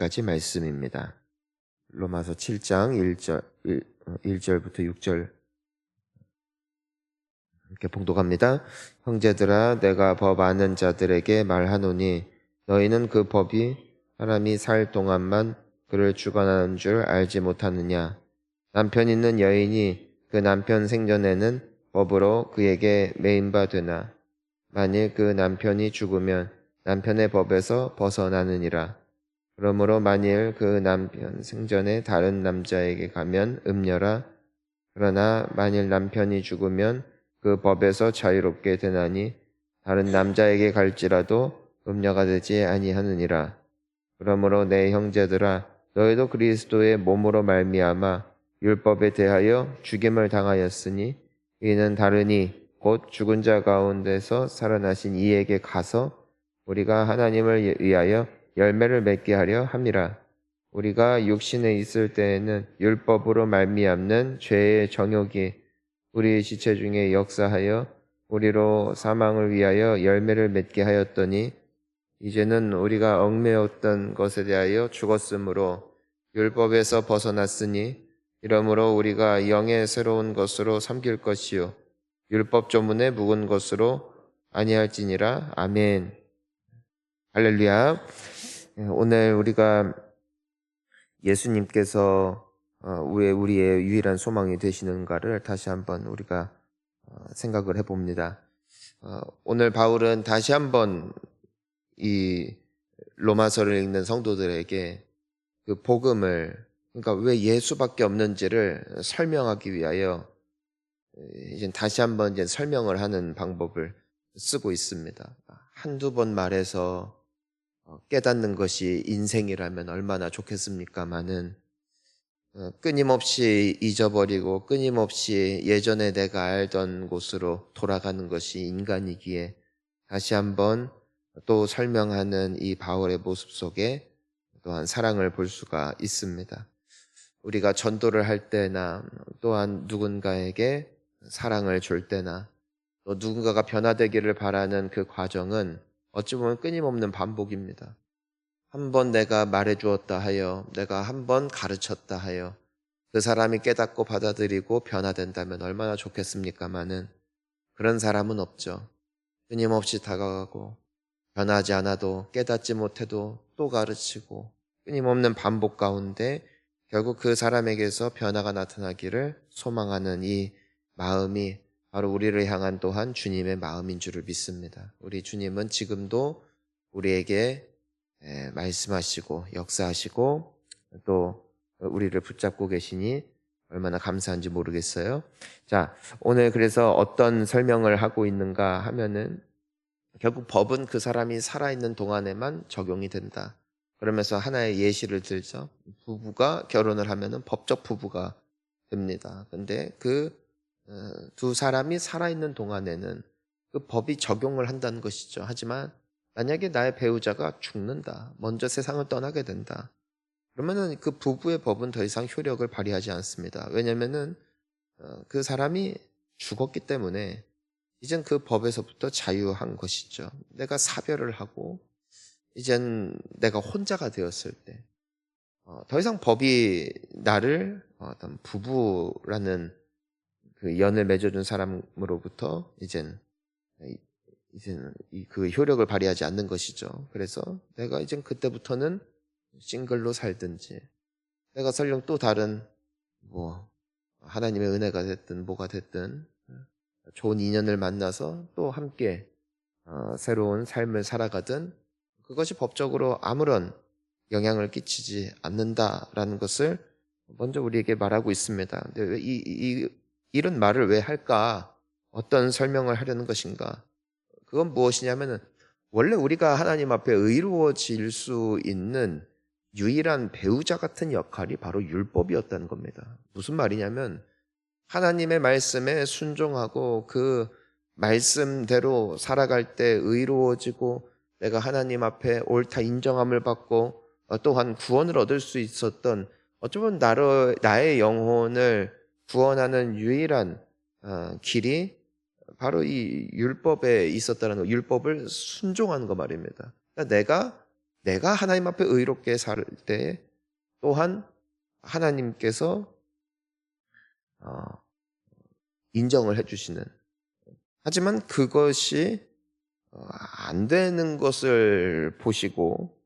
까지 말씀입니다. 로마서 7장 1절부터 6절 이렇게 봉독합니다. 형제들아, 내가 법 아는 자들에게 말하노니 너희는 그 법이 사람이 살 동안만 그를 주관하는 줄 알지 못하느냐. 남편 있는 여인이 그 남편 생전에는 법으로 그에게 매인바 되나. 만일 그 남편이 죽으면 남편의 법에서 벗어나느니라. 그러므로 만일 그 남편 생전에 다른 남자에게 가면 음녀라. 그러나 만일 남편이 죽으면 그 법에서 자유롭게 되나니 다른 남자에게 갈지라도 음녀가 되지 아니하느니라. 그러므로 내 형제들아, 너희도 그리스도의 몸으로 말미암아 율법에 대하여 죽임을 당하였으니 이는 다르니 곧 죽은 자 가운데서 살아나신 이에게 가서 우리가 하나님을 위하여 열매를 맺게 하려 함이라. 우리가 육신에 있을 때에는 율법으로 말미암는 죄의 정욕이 우리 지체 중에 역사하여 우리로 사망을 위하여 열매를 맺게 하였더니 이제는 우리가 얽매였던 것에 대하여 죽었으므로 율법에서 벗어났으니 이러므로 우리가 영의 새로운 것으로 섬길 것이요 율법 조문에 묵은 것으로 아니할지니라. 아멘. 할렐루야. 오늘 우리가 예수님께서 왜 우리의 유일한 소망이 되시는가를 다시 한번 우리가 생각을 해봅니다. 오늘 바울은 다시 한번 이 로마서를 읽는 성도들에게 그 복음을, 그러니까 왜 예수밖에 없는지를 설명하기 위하여 이제 다시 한번 이제 설명을 하는 방법을 쓰고 있습니다. 한두 번 말해서 깨닫는 것이 인생이라면 얼마나 좋겠습니까마는 끊임없이 잊어버리고 끊임없이 예전에 내가 알던 곳으로 돌아가는 것이 인간이기에 다시 한번 또 설명하는 이 바울의 모습 속에 또한 사랑을 볼 수가 있습니다. 우리가 전도를 할 때나 또한 누군가에게 사랑을 줄 때나 또 누군가가 변화되기를 바라는 그 과정은 어찌 보면 끊임없는 반복입니다. 한 번 내가 말해주었다 하여, 내가 한 번 가르쳤다 하여 그 사람이 깨닫고 받아들이고 변화된다면 얼마나 좋겠습니까마는 그런 사람은 없죠. 끊임없이 다가가고 변하지 않아도 깨닫지 못해도 또 가르치고 끊임없는 반복 가운데 결국 그 사람에게서 변화가 나타나기를 소망하는 이 마음이 바로 우리를 향한 또한 주님의 마음인 줄을 믿습니다. 우리 주님은 지금도 우리에게 말씀하시고 역사하시고 또 우리를 붙잡고 계시니 얼마나 감사한지 모르겠어요. 자, 오늘 그래서 어떤 설명을 하고 있는가 하면은 결국 법은 그 사람이 살아있는 동안에만 적용이 된다. 그러면서 하나의 예시를 들죠. 부부가 결혼을 하면은 법적 부부가 됩니다. 근데 그 두 사람이 살아있는 동안에는 그 법이 적용을 한다는 것이죠. 하지만 만약에 나의 배우자가 죽는다, 먼저 세상을 떠나게 된다, 그러면은 그 부부의 법은 더 이상 효력을 발휘하지 않습니다. 왜냐면은 그 사람이 죽었기 때문에 이젠 그 법에서부터 자유한 것이죠. 내가 사별을 하고 이젠 내가 혼자가 되었을 때 더 이상 법이 나를 어떤 부부라는 그 연을 맺어준 사람으로부터 이제는 그 효력을 발휘하지 않는 것이죠. 그래서 내가 이제 그때부터는 싱글로 살든지, 내가 설령 또 다른 뭐 하나님의 은혜가 됐든 뭐가 됐든 좋은 인연을 만나서 또 함께 새로운 삶을 살아가든 그것이 법적으로 아무런 영향을 끼치지 않는다라는 것을 먼저 우리에게 말하고 있습니다. 근데 왜 이런 말을 왜 할까? 어떤 설명을 하려는 것인가? 그건 무엇이냐면은 원래 우리가 하나님 앞에 의로워질 수 있는 유일한 배우자 같은 역할이 바로 율법이었다는 겁니다. 무슨 말이냐면 하나님의 말씀에 순종하고 그 말씀대로 살아갈 때 의로워지고 내가 하나님 앞에 옳다 인정함을 받고 또한 구원을 얻을 수 있었던, 어쩌면 나의 영혼을 구원하는 유일한 길이 바로 이 율법에 있었다는 거, 율법을 순종하는 거 말입니다. 그러니까 내가 내가 하나님 앞에 의롭게 살 때 또한 하나님께서 인정을 해주시는, 하지만 그것이 안 되는 것을 보시고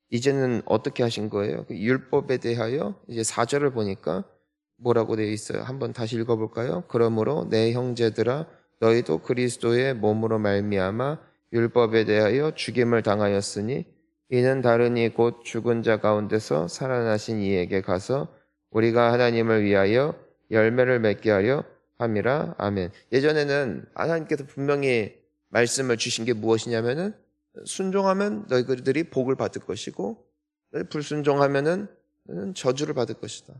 이제는 어떻게 하신 거예요? 그 율법에 대하여 이제 4절을 보니까 뭐라고 되어 있어요? 한번 다시 읽어볼까요? 그러므로 내 형제들아 너희도 그리스도의 몸으로 말미암아 율법에 대하여 죽임을 당하였으니 이는 다르니 곧 죽은 자 가운데서 살아나신 이에게 가서 우리가 하나님을 위하여 열매를 맺게 하려 함이라. 아멘. 예전에는 하나님께서 분명히 말씀을 주신 게 무엇이냐면은 순종하면 너희들이 복을 받을 것이고 불순종하면은 저주를 받을 것이다.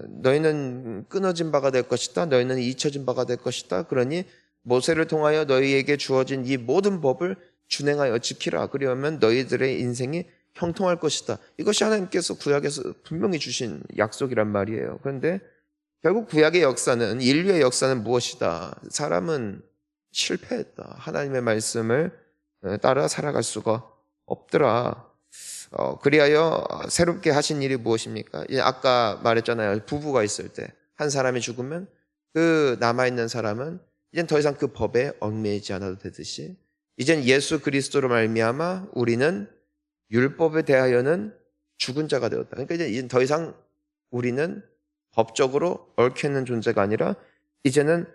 너희는 끊어진 바가 될 것이다. 너희는 잊혀진 바가 될 것이다. 그러니 모세를 통하여 너희에게 주어진 이 모든 법을 준행하여 지키라. 그러면 너희들의 인생이 형통할 것이다. 이것이 하나님께서 구약에서 분명히 주신 약속이란 말이에요. 그런데 결국 구약의 역사는, 인류의 역사는 무엇이다? 사람은 실패했다. 하나님의 말씀을 따라 살아갈 수가 없더라. 그리하여 새롭게 하신 일이 무엇입니까? 아까 말했잖아요. 부부가 있을 때 한 사람이 죽으면 그 남아있는 사람은 이젠 더 이상 그 법에 얽매이지 않아도 되듯이 이젠 예수 그리스도로 말미암아 우리는 율법에 대하여는 죽은 자가 되었다. 그러니까 이제 더 이상 우리는 법적으로 얽혀있는 존재가 아니라 이제는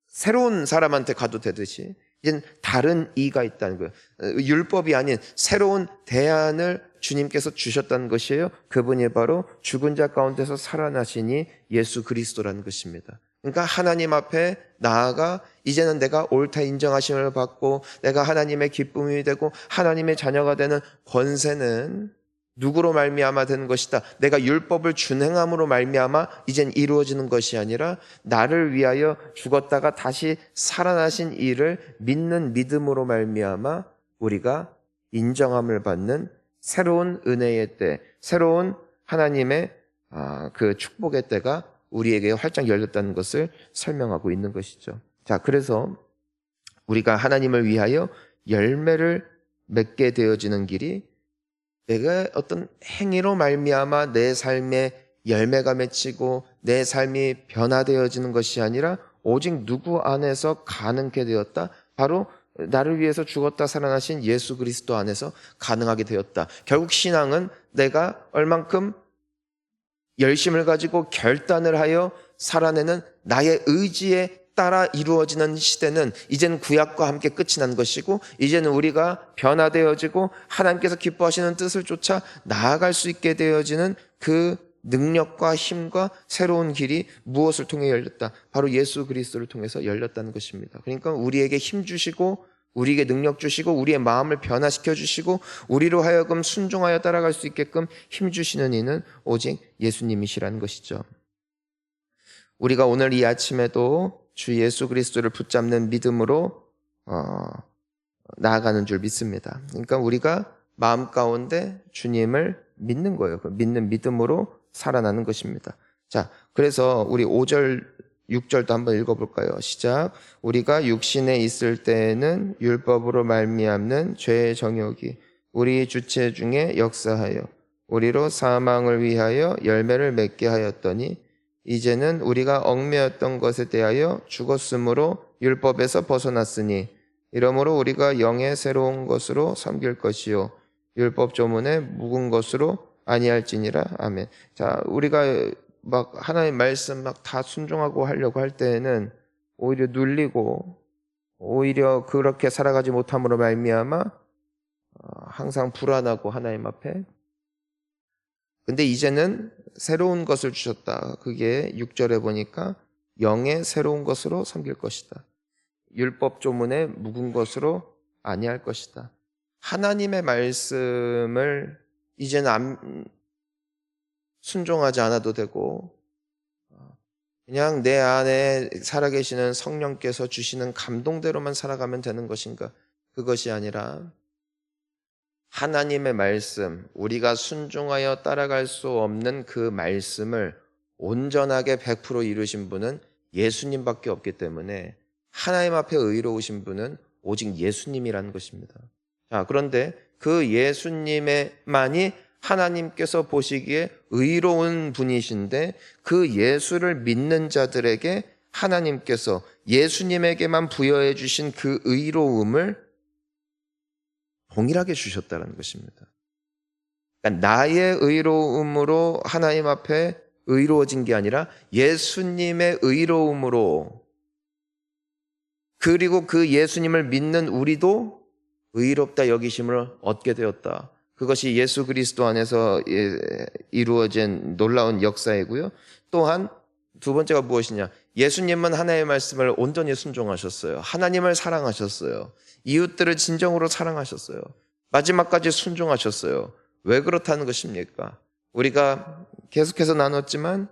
새로운 사람한테 가도 되듯이 이젠 다른 이가 있다는 거예요. 율법이 아닌 새로운 대안을 주님께서 주셨다는 것이에요. 그분이 바로 죽은 자 가운데서 살아나시니 예수 그리스도라는 것입니다. 그러니까 하나님 앞에 나아가 이제는 내가 옳다 인정하심을 받고 내가 하나님의 기쁨이 되고 하나님의 자녀가 되는 권세는 누구로 말미암아 되는 것이다. 내가 율법을 준행함으로 말미암아 이젠 이루어지는 것이 아니라 나를 위하여 죽었다가 다시 살아나신 이를 믿는 믿음으로 말미암아 우리가 인정함을 받는 새로운 은혜의 때, 새로운 하나님의 그 축복의 때가 우리에게 활짝 열렸다는 것을 설명하고 있는 것이죠. 자, 그래서 우리가 하나님을 위하여 열매를 맺게 되어지는 길이 내가 어떤 행위로 말미암아 내 삶에 열매가 맺히고 내 삶이 변화되어지는 것이 아니라 오직 누구 안에서 가능케 되었다. 바로 나를 위해서 죽었다 살아나신 예수 그리스도 안에서 가능하게 되었다. 결국 신앙은 내가 얼만큼 열심을 가지고 결단을 하여 살아내는 나의 의지에 따라 이루어지는 시대는 이제는 구약과 함께 끝이 난 것이고 이제는 우리가 변화되어지고 하나님께서 기뻐하시는 뜻을 쫓아 나아갈 수 있게 되어지는 그 능력과 힘과 새로운 길이 무엇을 통해 열렸다? 바로 예수 그리스도를 통해서 열렸다는 것입니다. 그러니까 우리에게 힘 주시고 우리에게 능력 주시고 우리의 마음을 변화시켜 주시고 우리로 하여금 순종하여 따라갈 수 있게끔 힘 주시는 이는 오직 예수님이시라는 것이죠. 우리가 오늘 이 아침에도 주 예수 그리스도를 붙잡는 믿음으로 나아가는 줄 믿습니다. 그러니까 우리가 마음 가운데 주님을 믿는 거예요. 믿는 믿음으로 살아나는 것입니다. 자, 그래서 우리 5절, 6절도 한번 읽어볼까요? 시작. 우리가 육신에 있을 때에는 율법으로 말미암는 죄의 정욕이 우리 주체 중에 역사하여 우리로 사망을 위하여 열매를 맺게 하였더니 이제는 우리가 얽매였던 것에 대하여 죽었으므로 율법에서 벗어났으니 이러므로 우리가 영의 새로운 것으로 섬길 것이요 율법 조문에 묵은 것으로 아니할지니라. 아멘. 자, 우리가 막 하나님 말씀 막 다 순종하고 하려고 할 때에는 오히려 눌리고 오히려 그렇게 살아가지 못함으로 말미암아 항상 불안하고 하나님 앞에. 근데 이제는 새로운 것을 주셨다. 그게 6절에 보니까 영의 새로운 것으로 섬길 것이다. 율법 조문에 묵은 것으로 아니할 것이다. 하나님의 말씀을 이제는 순종하지 않아도 되고 그냥 내 안에 살아계시는 성령께서 주시는 감동대로만 살아가면 되는 것인가? 그것이 아니라 하나님의 말씀, 우리가 순종하여 따라갈 수 없는 그 말씀을 온전하게 100% 이루신 분은 예수님밖에 없기 때문에 하나님 앞에 의로우신 분은 오직 예수님이라는 것입니다. 자, 그런데 그 예수님만이 하나님께서 보시기에 의로운 분이신데 그 예수를 믿는 자들에게 하나님께서 예수님에게만 부여해 주신 그 의로움을 동일하게 주셨다는 것입니다. 그러니까 나의 의로움으로 하나님 앞에 의로워진 게 아니라 예수님의 의로움으로, 그리고 그 예수님을 믿는 우리도 의롭다 여기심을 얻게 되었다. 그것이 예수 그리스도 안에서 이루어진 놀라운 역사이고요. 또한 두 번째가 무엇이냐? 예수님은 하나님의 말씀을 온전히 순종하셨어요. 하나님을 사랑하셨어요. 이웃들을 진정으로 사랑하셨어요. 마지막까지 순종하셨어요. 왜 그렇다는 것입니까? 우리가 계속해서 나눴지만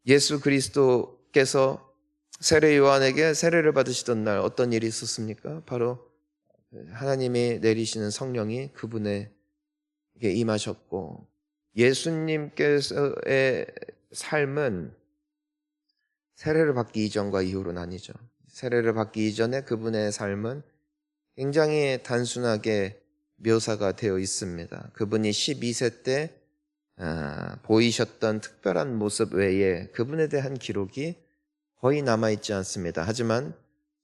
예수 그리스도께서 세례 요한에게 세례를 받으시던 날 어떤 일이 있었습니까? 바로 하나님이 내리시는 성령이 그분에게 임하셨고, 예수님께서의 삶은 세례를 받기 이전과 이후로 나뉘죠. 세례를 받기 이전에 그분의 삶은 굉장히 단순하게 묘사가 되어 있습니다. 그분이 12세 때 보이셨던 특별한 모습 외에 그분에 대한 기록이 거의 남아있지 않습니다. 하지만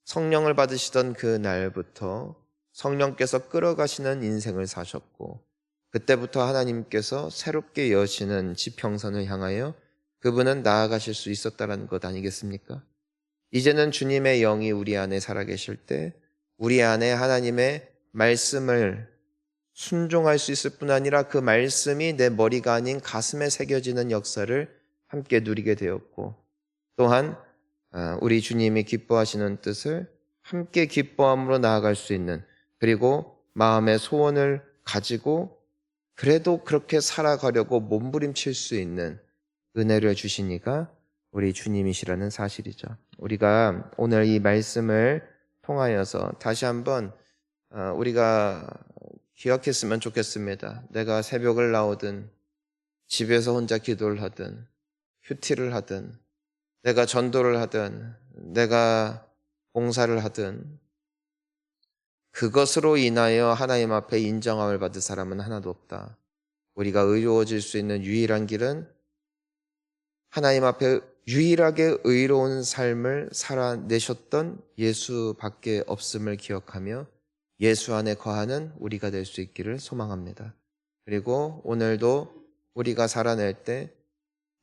성령을 받으시던 그 날부터 성령께서 끌어가시는 인생을 사셨고, 그때부터 하나님께서 새롭게 여시는 지평선을 향하여 그분은 나아가실 수 있었다는 것 아니겠습니까? 이제는 주님의 영이 우리 안에 살아계실 때 우리 안에 하나님의 말씀을 순종할 수 있을 뿐 아니라 그 말씀이 내 머리가 아닌 가슴에 새겨지는 역사를 함께 누리게 되었고, 또한 우리 주님이 기뻐하시는 뜻을 함께 기뻐함으로 나아갈 수 있는, 그리고 마음의 소원을 가지고 그래도 그렇게 살아가려고 몸부림칠 수 있는 은혜를 주시니까 우리 주님이시라는 사실이죠. 우리가 오늘 이 말씀을 통하여서 다시 한번 우리가 기억했으면 좋겠습니다. 내가 새벽을 나오든 집에서 혼자 기도를 하든 큐티를 하든 내가 전도를 하든 내가 봉사를 하든 그것으로 인하여 하나님 앞에 인정함을 받을 사람은 하나도 없다. 우리가 의로워질 수 있는 유일한 길은 하나님 앞에 유일하게 의로운 삶을 살아내셨던 예수밖에 없음을 기억하며 예수 안에 거하는 우리가 될 수 있기를 소망합니다. 그리고 오늘도 우리가 살아낼 때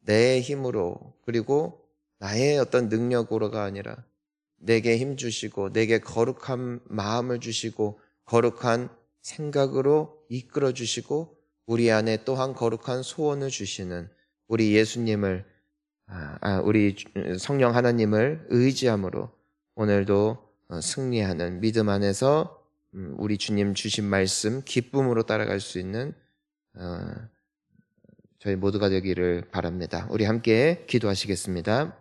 내 힘으로, 그리고 나의 어떤 능력으로가 아니라 내게 힘 주시고 내게 거룩한 마음을 주시고 거룩한 생각으로 이끌어 주시고 우리 안에 또한 거룩한 소원을 주시는 우리 예수님을, 우리 성령 하나님을 의지함으로 오늘도 승리하는 믿음 안에서 우리 주님 주신 말씀 기쁨으로 따라갈 수 있는 저희 모두가 되기를 바랍니다. 우리 함께 기도하시겠습니다.